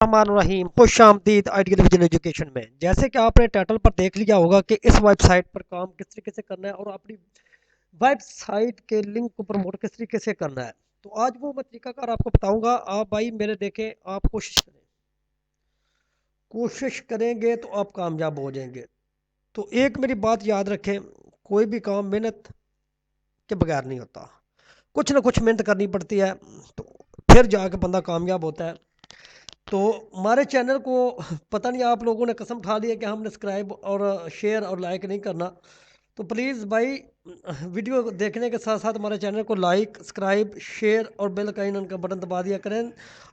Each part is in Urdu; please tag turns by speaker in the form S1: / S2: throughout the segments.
S1: الرحمن الرحیم، خوش آمدید آئیڈیل ویژن ایجوکیشن میں۔ جیسے کہ آپ نے ٹائٹل پر دیکھ لیا ہوگا کہ اس ویب سائٹ پر کام کس طریقے سے کرنا ہے اور اپنی ویب سائٹ کے لنک کو پروموٹ کس طریقے سے کرنا ہے، تو آج وہ میں طریقہ کار آپ کو بتاؤں گا۔ آپ بھائی میرے دیکھیں، آپ کوشش کریں گے تو آپ کامیاب ہو جائیں گے۔ تو ایک میری بات یاد رکھیں، کوئی بھی کام محنت کے بغیر نہیں ہوتا، کچھ نہ کچھ محنت کرنی پڑتی ہے، تو پھر جا کے بندہ کامیاب ہوتا ہے۔ تو ہمارے چینل کو پتہ نہیں آپ لوگوں نے قسم اٹھا لی ہے کہ ہم نے سبسکرائب اور شیئر اور لائک نہیں کرنا، تو پلیز بھائی ویڈیو دیکھنے کے ساتھ ساتھ ہمارے چینل کو لائک، سبسکرائب، شیئر اور بیل کا آئیکن کا بٹن دبا دیا کریں۔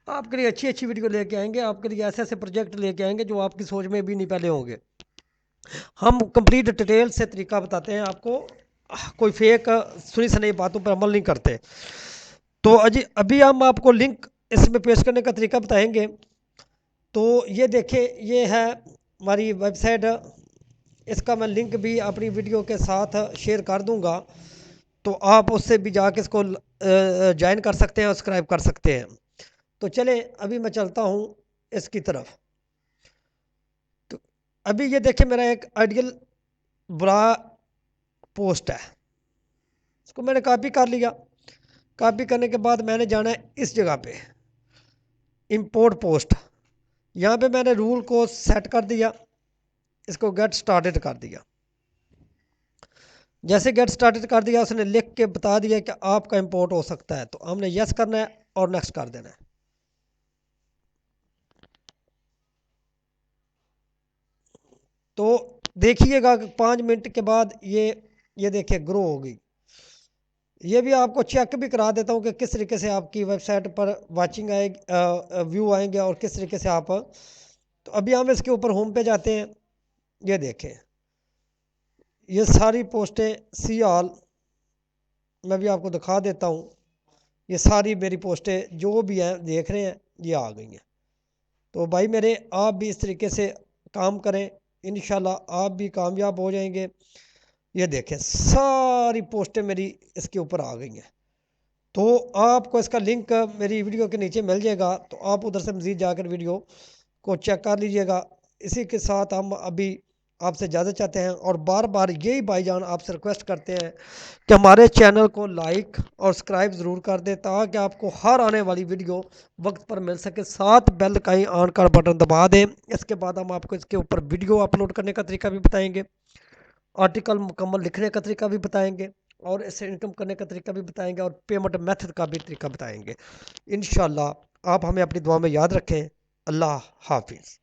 S1: آپ کے لیے اچھی اچھی ویڈیو لے کے آئیں گے، آپ کے لیے ایسے ایسے پروجیکٹ لے کے آئیں گے جو آپ کی سوچ میں بھی نہیں پہلے ہوں گے۔ ہم کمپلیٹ ڈیٹیل سے طریقہ بتاتے ہیں آپ کو، کوئی فیک سنی سنی باتوں پر عمل نہیں کرتے۔ تو ابھی ہم آپ کو لنک اس میں پیش کرنے کا طریقہ بتائیں گے۔ تو یہ دیکھیں، یہ ہے ہماری ویب سائٹ، اس کا میں لنک بھی اپنی ویڈیو کے ساتھ شیئر کر دوں گا، تو آپ اس سے بھی جا کے اس کو جوائن کر سکتے ہیں اور سبسکرائب کر سکتے ہیں۔ تو چلیں ابھی میں چلتا ہوں اس کی طرف۔ تو ابھی یہ دیکھیں، میرا ایک آئیڈیل برا پوسٹ ہے، اس کو میں نے کاپی کر لیا۔ کاپی کرنے کے بعد میں نے جانا ہے اس جگہ پہ، امپورٹ پوسٹ۔ یہاں پہ میں نے رول کو سیٹ کر دیا، اس کو گیٹ سٹارٹڈ کر دیا۔ جیسے گیٹ سٹارٹڈ کر دیا، اس نے لکھ کے بتا دیا کہ آپ کا امپورٹ ہو سکتا ہے، تو ہم نے یس کرنا ہے اور نیکسٹ کر دینا ہے۔ تو دیکھیے گا کہ 5 منٹ کے بعد یہ دیکھیے گرو ہوگی۔ یہ بھی آپ کو چیک بھی کرا دیتا ہوں کہ کس طریقے سے آپ کی ویب سائٹ پر واچنگ آئے ویو آئیں گے اور کس طریقے سے آپ۔ تو ابھی ہم اس کے اوپر ہوم پہ جاتے ہیں، یہ دیکھیں یہ ساری پوسٹیں سی آل، میں بھی آپ کو دکھا دیتا ہوں۔ یہ ساری میری پوسٹیں جو بھی ہیں دیکھ رہے ہیں، یہ آ گئی ہیں۔ تو بھائی میرے، آپ بھی اس طریقے سے کام کریں، انشاءاللہ آپ بھی کامیاب ہو جائیں گے۔ یہ دیکھیں ساری پوسٹیں میری اس کے اوپر آ گئی ہیں۔ تو آپ کو اس کا لنک میری ویڈیو کے نیچے مل جائے گا، تو آپ ادھر سے مزید جا کر ویڈیو کو چیک کر لیجئے گا۔ اسی کے ساتھ ہم ابھی آپ سے اجازت چاہتے ہیں، اور بار بار یہی بھائی جان آپ سے ریکویسٹ کرتے ہیں کہ ہمارے چینل کو لائک اور سبسکرائب ضرور کر دیں، تاکہ آپ کو ہر آنے والی ویڈیو وقت پر مل سکے۔ ساتھ بیل کا آن کا بٹن دبا دیں۔ اس کے بعد ہم آپ کو اس کے اوپر ویڈیو اپلوڈ کرنے کا طریقہ بھی بتائیں گے، آرٹیکل مکمل لکھنے کا طریقہ بھی بتائیں گے، اور اس سے انکم کرنے کا طریقہ بھی بتائیں گے، اور پیمنٹ میتھڈ کا بھی طریقہ بتائیں گے۔ انشاءاللہ آپ ہمیں اپنی دعا میں یاد رکھیں۔ اللہ حافظ۔